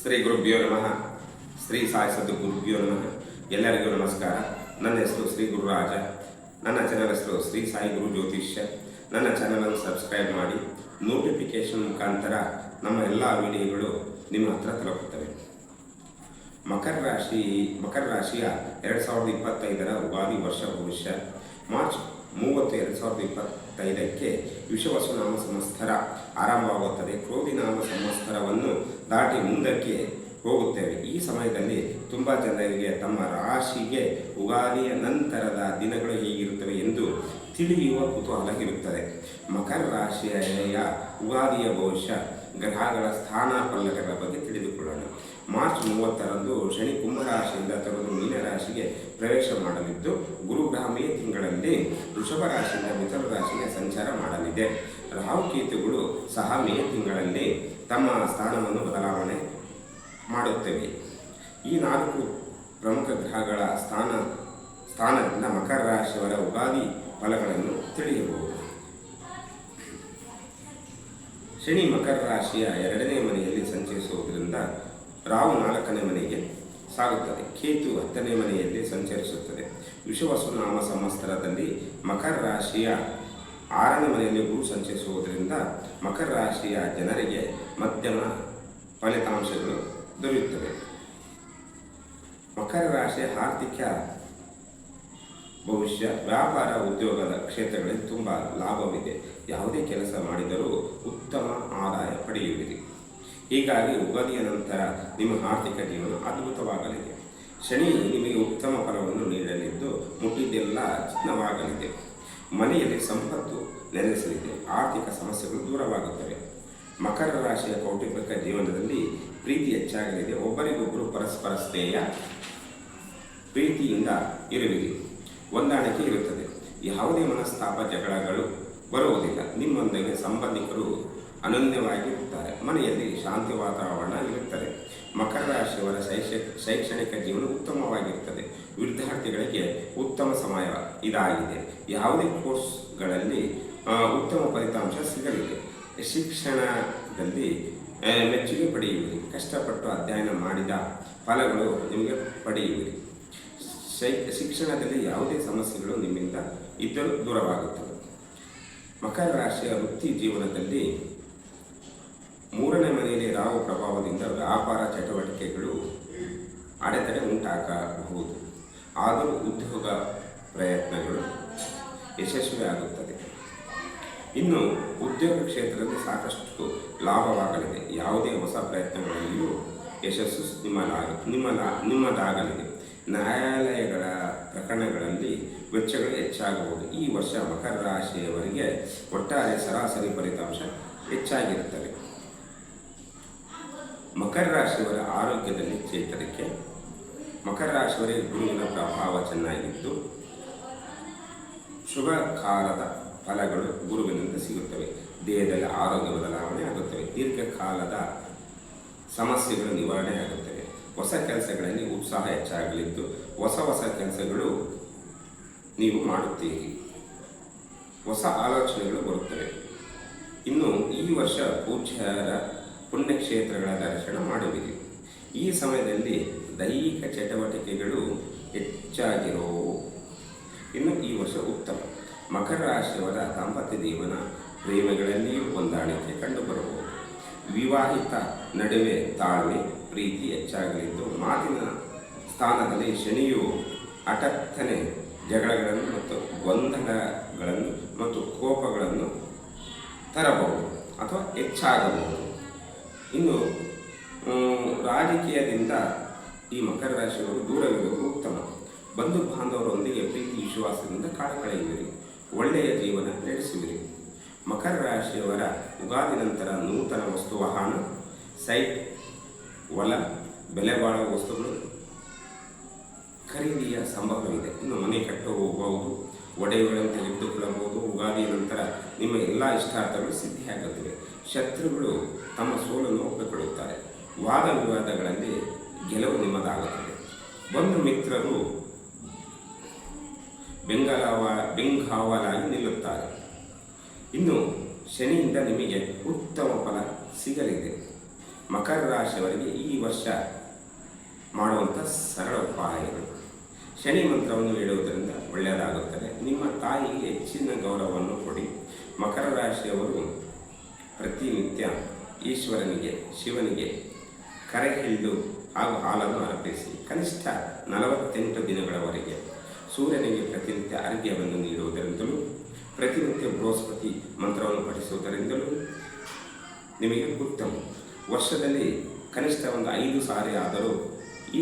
ಶ್ರೀ ಗುರುಭ್ಯೋ ನಮಃ. ಶ್ರೀ ಸಾಯಿ ಸದ್ಗುರುಭ್ಯೋ ನಮಃ. ಎಲ್ಲರಿಗೂ ನಮಸ್ಕಾರ. ನನ್ನ ಹೆಸರು ಶ್ರೀ ಗುರುರಾಜ. ನನ್ನ ಚಾನಲ್ ಹೆಸರು ಶ್ರೀ ಸಾಯಿ ಗುರು ಜ್ಯೋತಿಷ್ಯ. ನನ್ನ ಚಾನಲನ್ನು ಸಬ್ಸ್ಕ್ರೈಬ್ ಮಾಡಿ, ನೋಟಿಫಿಕೇಶನ್ ಮುಖಾಂತರ ನಮ್ಮ ಎಲ್ಲ ವಿಡಿಯೋಗಳು ನಿಮ್ಮ ಹತ್ರ ತಲುಪುತ್ತವೆ. ಮಕರ ರಾಶಿಯ 2025 ಉಗಾದಿ ವರ್ಷ ಭವಿಷ್ಯ ಮಾರ್ಚ್ 30, 2025 ವಿಷುವಸುನಾಮ ಸಂವತ್ಸರ ಆರಂಭವಾಗುತ್ತದೆ. ಕ್ರೋಧಿನಾಮ ಸಂವತ್ಸರವನ್ನು ದಾಟಿ ಮುಂದಕ್ಕೆ ಹೋಗುತ್ತೇವೆ. ಈ ಸಮಯದಲ್ಲಿ ತುಂಬ ಜನರಿಗೆ ತಮ್ಮ ರಾಶಿಗೆ ಉಗಾದಿಯ ನಂತರದ ದಿನಗಳು ಹೇಗಿರುತ್ತವೆ ಎಂದು ತಿಳಿಯುವ ಕುತೂಹಲ ಇರುತ್ತದೆ. ಮಕರ ರಾಶಿಯ ಉಗಾದಿಯ ಭವಿಷ್ಯ ಗ್ರಹಗಳ ಸ್ಥಾನ ಫಲಕಗಳ ಬಗ್ಗೆ ತಿಳಿದುಕೊಳ್ಳೋಣ. ಮಾರ್ಚ್ 30ರಂದು ಶನಿ ಕುಂಭರಾಶಿಯಿಂದ ತೊರೆದು ಮೀನರಾಶಿಗೆ ಪ್ರವೇಶ ಮಾಡಲಿದ್ದು, ಗುರುಗ್ರಹ ಮೇ ತಿಂಗಳಲ್ಲಿ ವೃಷಭ ರಾಶಿಯಿಂದ ಮಿಥುನ ರಾಶಿಗೆ ಸಂಚಾರ ಮಾಡಲಿದೆ. ರಾಹುಕೇತುಗಳು ಸಹ ಮೇ ತಿಂಗಳಲ್ಲಿ ತಮ್ಮ ಸ್ಥಾನವನ್ನು ಬದಲಾವಣೆ ಮಾಡುತ್ತವೆ. ಈ 4 ಪ್ರಮುಖ ಗ್ರಹಗಳ ಸ್ಥಾನದಿಂದ ಮಕರ ರಾಶಿಯವರ ಉಗಾದಿ ಫಲಗಳನ್ನು ತಿಳಿಯಬಹುದು. ಶನಿ ಮಕರ ರಾಶಿಯ 2ನೇ ಮನೆಯಲ್ಲಿ ಸಂಚರಿಸುವುದರಿಂದ ರಾಹು 4ನೇ ಮನೆಗೆ ಸಾಗುತ್ತದೆ. ಕೇತು 10ನೇ ಮನೆಯಲ್ಲಿ ಸಂಚರಿಸುತ್ತದೆ. ವಿಷುವಸುನಾಮ ಸಂವತ್ಸರದಲ್ಲಿ ಮಕರ ರಾಶಿಯ 6ನೇ ಮನೆಯಲ್ಲಿ ಗುರು ಸಂಚರಿಸುವುದರಿಂದ ಮಕರ ರಾಶಿಯ ಜನರಿಗೆ ಮಧ್ಯಮ ಫಲಿತಾಂಶಗಳು ದೊರೆಯುತ್ತವೆ. ಮಕರ ರಾಶಿಯ ಆರ್ಥಿಕ ಭವಿಷ್ಯ ವ್ಯಾಪಾರ ಉದ್ಯೋಗದ ಕ್ಷೇತ್ರಗಳಲ್ಲಿ ತುಂಬ ಲಾಭವಿದೆ. ಯಾವುದೇ ಕೆಲಸ ಮಾಡಿದರೂ ಉತ್ತಮ ಆದಾಯ ಪಡೆಯುವಿರಿ. ಹೀಗಾಗಿ ಉಗಾದಿಯ ನಂತರ ನಿಮ್ಮ ಆರ್ಥಿಕ ಜೀವನ ಅದ್ಭುತವಾಗಲಿದೆ. ಶನಿ ನಿಮಗೆ ಉತ್ತಮ ಫಲವನ್ನು ನೀಡಲಿದ್ದು, ಮುಟ್ಟಿದ್ದೆಲ್ಲ ಚಿನ್ನವಾಗಲಿದೆ. ಮನೆಯಲ್ಲಿ ಸಂಪತ್ತು ನೆಲೆಸಲಿದೆ. ಆರ್ಥಿಕ ಸಮಸ್ಯೆಗಳು ದೂರವಾಗುತ್ತವೆ. ಮಕರ ರಾಶಿಯ ಕೌಟುಂಬಿಕ ಜೀವನದಲ್ಲಿ ಪ್ರೀತಿ ಹೆಚ್ಚಾಗಲಿದೆ. ಒಬ್ಬರಿಗೊಬ್ಬರು ಪರಸ್ಪರ ಸ್ನೇಹ ಪ್ರೀತಿಯಿಂದ ಇರುವಿರಿ. ಹೊಂದಾಣಿಕೆ ಇರುತ್ತದೆ. ಯಾವುದೇ ಮನಸ್ತಾಪ ಜಗಳಗಳು ಬರುವುದಿಲ್ಲ. ನಿಮ್ಮೊಂದಿಗೆ ಸಂಬಂಧಿಕರು ಅನನ್ಯವಾಗಿರುತ್ತಾರೆ. ಮನೆಯಲ್ಲಿ ಶಾಂತಿ ವಾತಾವರಣ ಇರುತ್ತದೆ. ಮಕರ ರಾಶಿಯವರ ಶೈಕ್ಷಣಿಕ ಜೀವನ ಉತ್ತಮವಾಗಿರುತ್ತದೆ. ವಿದ್ಯಾರ್ಥಿಗಳಿಗೆ ಉತ್ತಮ ಸಮಯ ಇದಾಗಿದೆ. ಯಾವುದೇ ಕೋರ್ಸ್ಗಳಲ್ಲಿ ಉತ್ತಮ ಫಲಿತಾಂಶ ಸಿಗಲಿದೆ. ಶಿಕ್ಷಣದಲ್ಲಿ ಮೆಚ್ಚುಗೆ ಪಡೆಯುವಿರಿ. ಕಷ್ಟಪಟ್ಟು ಅಧ್ಯಯನ ಮಾಡಿದ ಫಲಗಳು ನಿಮಗೆ ಪಡೆಯುವಿರಿ. ಶಿಕ್ಷಣದಲ್ಲಿ ಯಾವುದೇ ಸಮಸ್ಯೆಗಳು ನಿಮ್ಮಿಂದ ಇದ್ದರೂ ದೂರವಾಗುತ್ತವೆ. ಮಕರ ರಾಶಿಯ ವೃತ್ತಿ ಜೀವನದಲ್ಲಿ 3ನೇ ಮನೆಯಲ್ಲಿ ರಾಹು ಪ್ರಭಾವದಿಂದ ವ್ಯಾಪಾರ ಚಟುವಟಿಕೆಗಳು ಅಡೆತಡೆ ಉಂಟಾಗಬಹುದು. ಆದರೂ ಉದ್ಯೋಗ ಪ್ರಯತ್ನಗಳು ಯಶಸ್ವಿಯಾಗುತ್ತದೆ. ಇನ್ನು ಉದ್ಯೋಗ ಕ್ಷೇತ್ರದಲ್ಲಿ ಸಾಕಷ್ಟು ಲಾಭವಾಗಲಿದೆ. ಯಾವುದೇ ಹೊಸ ಪ್ರಯತ್ನಗಳಲ್ಲಿಯೂ ಯಶಸ್ಸು ನಿಮ್ಮದಾಗಲಿದೆ. ನ್ಯಾಯಾಲಯಗಳ ಪ್ರಕರಣಗಳಲ್ಲಿ ವೆಚ್ಚಗಳು ಹೆಚ್ಚಾಗಬಹುದು. ಈ ವರ್ಷ ಮಕರ ರಾಶಿಯವರಿಗೆ ಒಟ್ಟಾರೆ ಸರಾಸರಿ ಫಲಿತಾಂಶ ಹೆಚ್ಚಾಗಿರುತ್ತದೆ. ಮಕರ ರಾಶಿಯವರ ಆರೋಗ್ಯದಲ್ಲಿ ಚೇತರಿಕೆ. ಮಕರ ರಾಶಿಯವರಿಗೆ ಗುರುವಿನ ಪ್ರಭಾವ ಚೆನ್ನಾಗಿದ್ದು, ಶುಭ ಕಾಲದ ಫಲಗಳು ಗುರುವಿನಿಂದ ಸಿಗುತ್ತವೆ. ದೇಹದಲ್ಲಿ ಆರೋಗ್ಯ ಬದಲಾವಣೆ ಆಗುತ್ತವೆ. ದೀರ್ಘಕಾಲದ ಸಮಸ್ಯೆಗಳು ನಿವಾರಣೆ ಆಗುತ್ತವೆ. ಹೊಸ ಕೆಲಸಗಳಲ್ಲಿ ಉತ್ಸಾಹ ಹೆಚ್ಚಾಗಲಿದ್ದು, ಹೊಸ ಕೆಲಸಗಳು ನೀವು ಮಾಡುತ್ತೀರಿ. ಹೊಸ ಆಲೋಚನೆಗಳು ಬರುತ್ತವೆ. ಇನ್ನು ಈ ವರ್ಷ ಪೂಜ್ಯರ ಪುಣ್ಯಕ್ಷೇತ್ರಗಳ ದರ್ಶನ ಮಾಡುವಿರಿ. ಈ ಸಮಯದಲ್ಲಿ ದೈಹಿಕ ಚಟುವಟಿಕೆಗಳು ಹೆಚ್ಚಾಗಿರುವವು. ಇನ್ನು ಈ ವರ್ಷ ಉತ್ತಮ. ಮಕರ ರಾಶಿಯವರ ದಾಂಪತ್ಯ ಜೀವನ ಪ್ರೇಮಿಗಳಲ್ಲಿಯೂ ಹೊಂದಾಣಿಕೆ ಕಂಡುಬರಬಹುದು. ವಿವಾಹಿತ ನಡುವೆ ತಾಳ್ಮೆ ಪ್ರೀತಿ ಹೆಚ್ಚಾಗಲಿದ್ದು, ಮಾತಿನ ಸ್ಥಾನದಲ್ಲಿ ಶನಿಯು ಹಠಾತ್ತನೆ ಜಗಳಗಳನ್ನು ಮತ್ತು ಗೊಂದಲಗಳನ್ನು ಮತ್ತು ಕೋಪಗಳನ್ನು ತರಬಹುದು ಅಥವಾ ಹೆಚ್ಚಾಗಬಹುದು. ಇನ್ನು ರಾಜಕೀಯದಿಂದ ಈ ಮಕರ ರಾಶಿಯವರು ದೂರವಿರುವುದು ಉತ್ತಮ. ಬಂಧು ಬಾಂಧವರೊಂದಿಗೆ ಪ್ರೀತಿ ವಿಶ್ವಾಸದಿಂದ ಕಾಲ ಕಳೆಯುವಿರಿ. ಒಳ್ಳೆಯ ಜೀವನ ನಡೆಸುವಿರಿ. ಮಕರ ರಾಶಿಯವರ ಉಗಾದಿ ನಂತರ ನೂತನ ವಸ್ತು ವಾಹನ, ಸೈಟ್, ಹೊಲ, ಬೆಲೆ ಬಾಳುವ ವಸ್ತುಗಳು ಖರೀದಿಯ ಸಂಭವವಿದೆ. ಇನ್ನು ಮನೆ ಕಟ್ಟಬಹುದು, ಒಡೆಯುಗಳನ್ನು ತೆಗೆದುಕೊಳ್ಳಬಹುದು. ಉಗಾದಿ ನಂತರ ನಿಮ್ಮ ಎಲ್ಲ ಇಷ್ಟಾರ್ಥಗಳು ಸಿದ್ಧಿಯಾಗುತ್ತವೆ. ಶತ್ರುಗಳು ತಮ್ಮ ಸೋಲನ್ನು ಒಪ್ಪಿಕೊಳ್ಳುತ್ತಾರೆ. ವಾದ ವಿವಾದಗಳಲ್ಲಿ ಗೆಲುವು ನಿಮ್ಮದಾಗುತ್ತದೆ. ಬಂಧು ಮಿತ್ರರು ಬೆಂಗಾವಲಾಗಿ ನಿಲ್ಲುತ್ತಾರೆ. ಇನ್ನು ಶನಿಯಿಂದ ನಿಮಗೆ ಉತ್ತಮ ಫಲ ಸಿಗಲಿದೆ. ಮಕರ ರಾಶಿಯವರಿಗೆ ಈ ವರ್ಷ ಮಾಡುವಂಥ ಸರಳ ಉಪಾಯಗಳು. ಶನಿ ಮಂತ್ರವನ್ನು ಹೇಳುವುದರಿಂದ ಒಳ್ಳೆಯದಾಗುತ್ತದೆ. ನಿಮ್ಮ ತಾಯಿಗೆ ಹೆಚ್ಚಿನ ಗೌರವವನ್ನು ಕೊಡಿ. ಮಕರ ರಾಶಿಯವರು ಪ್ರತಿನಿತ್ಯ ಈಶ್ವರನಿಗೆ, ಶಿವನಿಗೆ ಕರೆಹಿಲ್ಲು ಹಾಗೂ ಹಾಲನ್ನು ಅರ್ಪಿಸಿ. ಕನಿಷ್ಠ 48 ದಿನಗಳವರೆಗೆ ಸೂರ್ಯನಿಗೆ ಪ್ರತಿನಿತ್ಯ ಅರ್ಘ್ಯವನ್ನು ನೀಡುವುದರಿಂದಲೂ, ಪ್ರತಿನಿತ್ಯ ಬೃಹಸ್ಪತಿ ಮಂತ್ರವನ್ನು ಪಠಿಸುವುದರಿಂದಲೂ ನಿಮಗೆ ಉತ್ತಮ. ವರ್ಷದಲ್ಲಿ ಕನಿಷ್ಠ ಒಂದು 5 ಸಾರಿ ಆದರೂ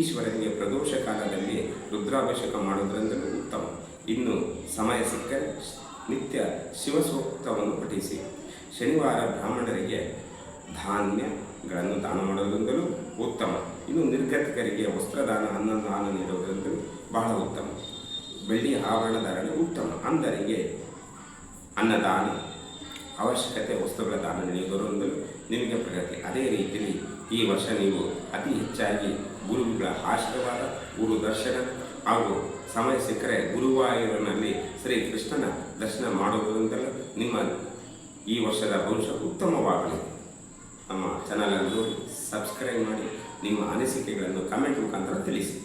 ಈಶ್ವರನಿಗೆ ಪ್ರದೋಷ ಕಾಲದಲ್ಲಿ ರುದ್ರಾಭಿಷೇಕ ಮಾಡುವುದರಿಂದಲೂ ಉತ್ತಮ. ಇನ್ನು ಸಮಯ ಸಿಕ್ಕರೆ ನಿತ್ಯ ಶಿವಸೂಕ್ತವನ್ನು ಪಠಿಸಿ. ಶನಿವಾರ ಬ್ರಾಹ್ಮಣರಿಗೆ ಧಾನ್ಯಗಳನ್ನು ದಾನ ಮಾಡುವುದರಿಂದಲೂ ಉತ್ತಮ. ಇನ್ನು ನಿರ್ಗತಿಕರಿಗೆ ವಸ್ತ್ರದಾನ, ಅನ್ನದಾನ ನೀಡುವುದರಿಂದಲೂ ಬಹಳ ಉತ್ತಮ. ಬೆಳ್ಳಿಯ ಆಭರಣ ಧಾರಣೆ ಉತ್ತಮ. ಅಂಧರಿಗೆ ಅನ್ನದಾನ, ಅವಶ್ಯಕತೆ ವಸ್ತುಗಳ ದಾನ ನೀಡುವುದರಿಂದಲೂ ನಿಮಗೆ ಪ್ರಗತಿ. ಅದೇ ರೀತಿಯಲ್ಲಿ ಈ ವರ್ಷ ನೀವು ಅತಿ ಹೆಚ್ಚಾಗಿ ಗುರುಗಳ ಆಶೀರ್ವಾದ, ಗುರು ದರ್ಶನ ಹಾಗೂ ಸಮಯ ಸಿಕ್ಕರೆ ಗುರುವಾಯೂರಿನಲ್ಲಿ ಶ್ರೀ ಕೃಷ್ಣನ ದರ್ಶನ ಮಾಡುವುದರಿಂದಲೂ ನಿಮ್ಮ ಈ ವರ್ಷದ ಭವಿಷ್ಯ ಉತ್ತಮವಾಗಲಿ. ನಮ್ಮ ಚಾನಲನ್ನು ಸಬ್ಸ್ಕ್ರೈಬ್ ಮಾಡಿ, ನಿಮ್ಮ ಅನಿಸಿಕೆಗಳನ್ನು ಕಮೆಂಟ್ ಮುಖಾಂತರ ತಿಳಿಸಿ.